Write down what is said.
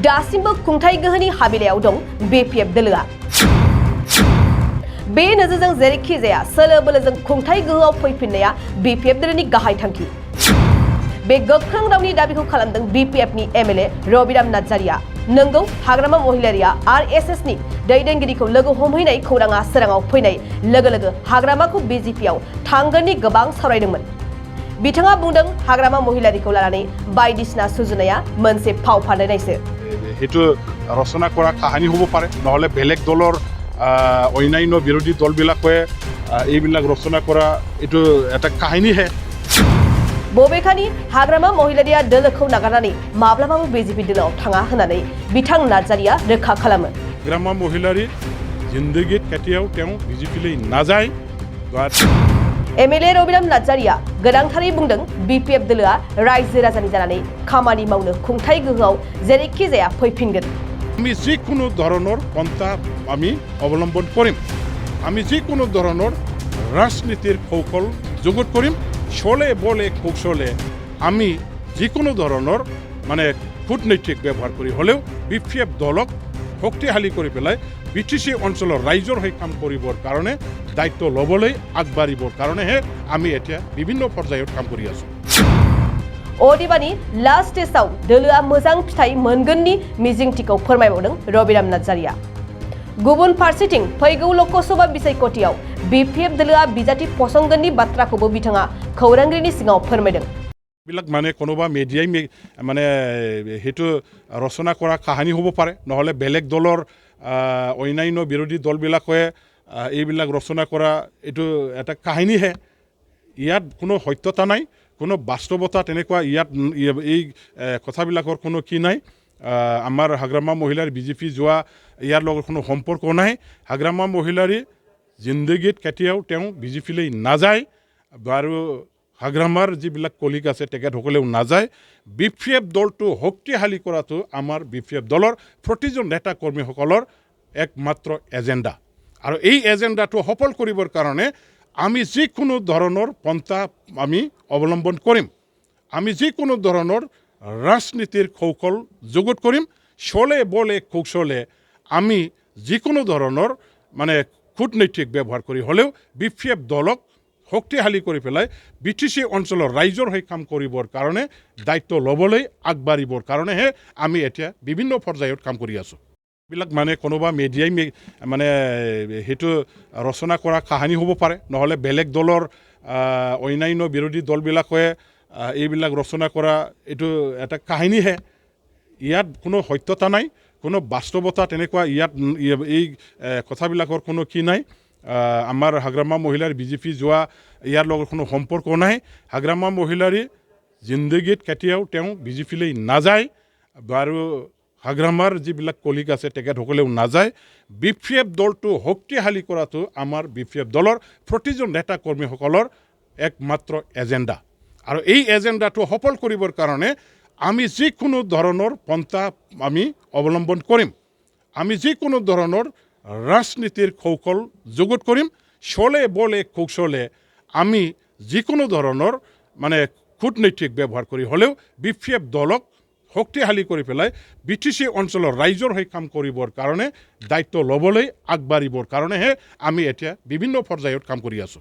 दासिमबो खुंथाय गोहोनि हाबिलायाव दं BPF दोलोआ बे नोजोरजों जेरैखि जाया सोलो बोलोजों खुंथाय गोहोआव फैफिननाया BPF दोलोनि गाहाय थांखि बे गोख्रों रावनि दाबिखौ खालामदों BPF नि MLA रबिराम नार्जारिया नंगौ हाग्रामा महिलारिया RSS नि दैदेनगिरिखौ लोगो हमहैनाय खौराङा सोराङाव फैनाय लोगो लोगो हाग्रामाखौ BJP आव थांगोननि गोबां सावरायदोंमोन बिथाङा बुंदों हाग्रामा महिलारिखौ लानानै बायदिसिना सुजुनाया मोनसे फाव फान्दायनायसो हेतु रचना करा काहानी হ'ব পাৰে নহলে বেলেগ দলৰ অন্যান্য বিৰোধী দলবিলাকে এইবিলাক ৰচনা কৰা এটো এটা কাহিনীহে बबेखानि हाग्रामा महिलारिया दोलोखौ नागारनानै माब्लाबाबो BJP दोलोआव थाङा होननानै बिथां नार्जारिया रोखा खालामो हाग्रामा महिलारि जिन्दगीत केতিয়াव तें BJP-लै नाजाय MLA रबिराम नार्जारिया गोनांथारै बुंदों BPF दोलोआ रायजो राजानि जानानै खामानि मावनो खुंथाय गोहोआव जेरैखि जाया फैफिनगोन আমি যিকোনো ধৰণৰ পন্থা আমি অৱলম্বন কৰিম আমি যিকোনো ধৰণৰ ৰাজনীতিৰ কৌশল যোগত কৰিম চলে বলে কৌশলে আমি যিকোনো ধৰণৰ মানে কূটনৈতিক ব্যৱহাৰ কৰি হলেও BPF দলক শক্তিশালী কৰি পেলাই BTC অঞ্চলৰ ৰাইজৰ হৈ কাম কৰিবৰ কাৰণে দায়িত্ব ল'বলৈ আগবাঢ়িবৰ কাৰণেহে আমি এতিয়া বিভিন্ন পৰ্যায়ত কাম কৰি আছো अदेबानि लास्ट स्टेजआव दोलोआ मोजां फिथाइ मोनगोननि मिजिंथिखौ फोरमायबावदों रबिराम नार्जारिया गुबुन फारसेथिं फैगौ लोकसभा बिसायख'थियाव BPF दोलोआ बिजाथि फसंगोननि बाथ्राखौबो बिथाङा खौरांगिरिनि सिगाङाव फोरमायदों বিলাক মানে কোনোবা মিডিয়াই মানে হেতু ৰচনা কৰা কাহিনী হ'ব পাৰে নহলে বেলেগ দলৰ অন্যান্য বিৰোধী দলবিলাকে এইবিলাক ৰচনা কৰা এটো এটা কাহিনীহে ইয়াত কোনো সত্যতা নাই কোনো বাস্তৱতা তেনেকুৱা ইয়াত এই কথাবিলাকৰ কোনো কি নাই আমাৰ হাগ্ৰামা মহিলাৰ BJP যোৱা ইয়াৰ লগত কোনো সম্পৰ্ক নাই হাগ্ৰামা মহিলাৰি জিন্দগীত কেতিয়াও তেং BJP-লৈ নাযায় আৰু হাগ্ৰামাৰ যিবিলাক কলিগ আছে তেখেতসকলেও নাযায় BPF দলটো শক্তিশালী কৰাটো আমাৰ BPF দলৰ প্ৰতিজন নেতা কৰ্মীসকলৰ একমাত্ৰ এজেণ্ডা আৰু এই এজেণ্ডাটো সফল কৰিবৰ কাৰণে আমি যিকোনো ধৰণৰ পন্থা আমি অৱলম্বন কৰিম আমি যিকোনো ধৰণৰ ৰাজনীতিৰ কৌশল যোগত কৰিম চলে বলে কৌশলে আমি যিকোনো ধৰণৰ মানে কূটনৈতিক ব্যৱহাৰ কৰি হলেও BPF দলক শক্তিশালী কৰি পেলাই BTC অঞ্চলৰ ৰাইজৰ হৈ কাম কৰিবৰ কাৰণে দায়িত্ব ল'বলৈ আগবাঢ়িবৰ কাৰণেহে আমি এতিয়া বিভিন্ন পৰ্যায়ত কাম কৰি আছো বিলাক মানে কোনোবা মিডিয়াই মানে হেতু ৰচনা কৰা কাহিনী হ'ব পাৰে নহলে বেলেগ দলৰ অন্যান্য বিৰোধী দলবিলাকে এইবিলাক ৰচনা কৰা এটো এটা কাহিনীহে ইয়াত কোনো সত্যতা নাই কোনো বাস্তৱতা তেনেকুৱা ইয়াত এই কথাবিলাকৰ কোনো কি নাই আমাৰ হাগ্ৰামা মহিলাৰ BJP যোৱা ইয়াৰ লগত কোনো সম্পৰ্ক নাই হাগ্ৰামা মহিলাৰি জিন্দগীত কেতিয়াও তেং BJP-লৈ নাযায় আৰু হাগ্ৰামাৰ যিবিলাক কলিগ আছে তেখেতসকলেও নাযায় BPF দলটো শক্তিশালী কৰাটো আমাৰ BPF দলৰ প্ৰতিজন নেতা কৰ্মীসকলৰ একমাত্ৰ এজেণ্ডা আৰু এই এজেণ্ডাটো সফল কৰিবৰ কাৰণে আমি যিকোনো ধৰণৰ পন্থা আমি অৱলম্বন কৰিম আমি যিকোনো ধৰণৰ ৰাজনীতিৰ কৌশল যোগত কৰিম চলে বলে কৌশলে আমি যিকোনো ধৰণৰ মানে কূটনৈতিক ব্যৱহাৰ কৰি হলেও BPF দলক শক্তিশালী কৰি পেলাই BTC অঞ্চলৰ ৰাইজৰ হৈ কাম কৰিবৰ কাৰণে দায়িত্ব ল'বলৈ আগবাঢ়িবৰ কাৰণেহে আমি এতিয়া বিভিন্ন পৰ্যায়ত কাম কৰি আছো